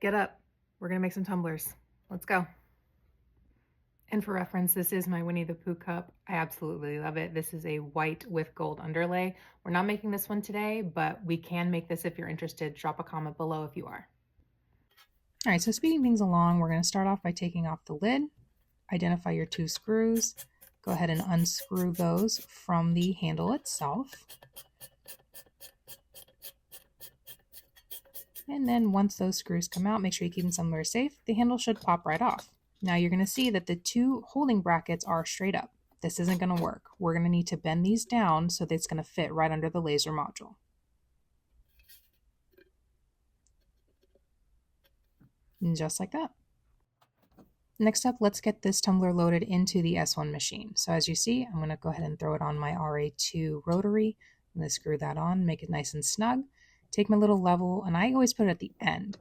Get up. We're gonna make some tumblers. Let's go. And for reference, this is my Winnie the Pooh cup. I absolutely love it. This is a white with gold underlay. We're not making this one today, but we can make this if you're interested. Drop a comment below if you are. All right, so speeding things along, we're going to start off by taking off the lid, identify your 2 screws, go ahead and unscrew those from the handle itself. And then once those screws come out, make sure you keep them somewhere safe. The handle should pop right off. Now you're going to see that the 2 holding brackets are straight up. This isn't going to work. We're going to need to bend these down so that it's going to fit right under the laser module. And just like that. Next up, let's get this tumbler loaded into the S1 machine. So as you see, I'm going to go ahead and throw it on my RA2 rotary. I'm going to screw that on, make it nice and snug. Take my little level, and I always put it at the end.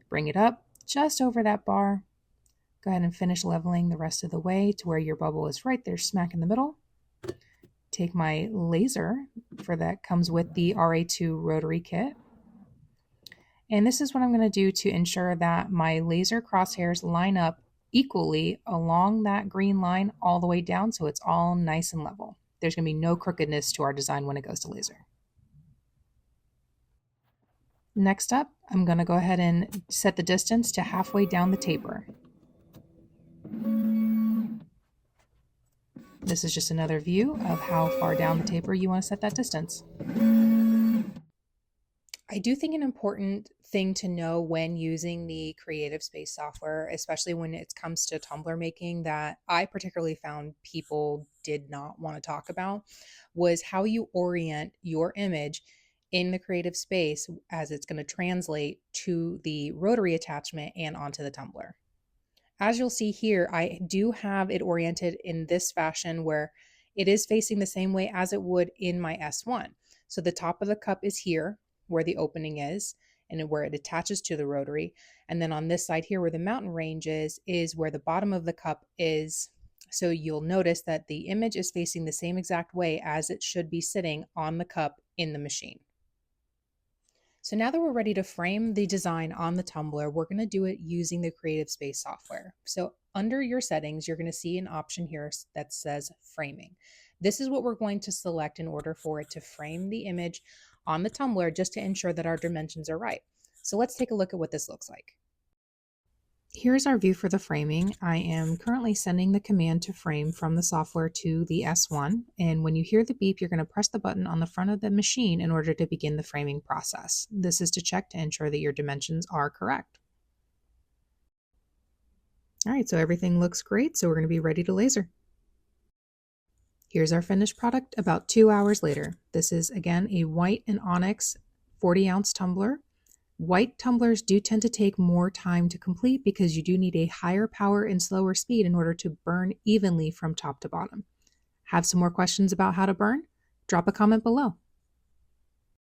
Bring it up just over that bar. Go ahead and finish leveling the rest of the way to where your bubble is right there, smack in the middle. Take my laser, for that comes with the RA2 rotary kit. And this is what I'm going to do to ensure that my laser crosshairs line up equally along that green line all the way down so it's all nice and level. There's going to be no crookedness to our design when it goes to laser. Next up, I'm going to go ahead and set the distance to halfway down the taper. This is just another view of how far down the taper you want to set that distance. I do think an important thing to know when using the Creative Space software, especially when it comes to tumbler making, that I particularly found people did not want to talk about, was how you orient your image in the Creative Space as it's going to translate to the rotary attachment and onto the tumbler. As you'll see here, I do have it oriented in this fashion where it is facing the same way as it would in my S1. So the top of the cup is here where the opening is and where it attaches to the rotary. And then on this side here where the mountain range is where the bottom of the cup is. So you'll notice that the image is facing the same exact way as it should be sitting on the cup in the machine. So now that we're ready to frame the design on the tumbler, we're going to do it using the Creative Space software. So under your settings, you're going to see an option here that says framing. This is what we're going to select in order for it to frame the image on the tumbler just to ensure that our dimensions are right. So let's take a look at what this looks like. Here's our view for the framing. I am currently sending the command to frame from the software to the S1. And when you hear the beep, you're going to press the button on the front of the machine in order to begin the framing process. This is to check to ensure that your dimensions are correct. All right, so everything looks great. So we're going to be ready to laser. Here's our finished product about 2 hours later. This is again a white and onyx 40-ounce tumbler. White tumblers do tend to take more time to complete because you do need a higher power and slower speed in order to burn evenly from top to bottom. Have some more questions about how to burn? Drop a comment below.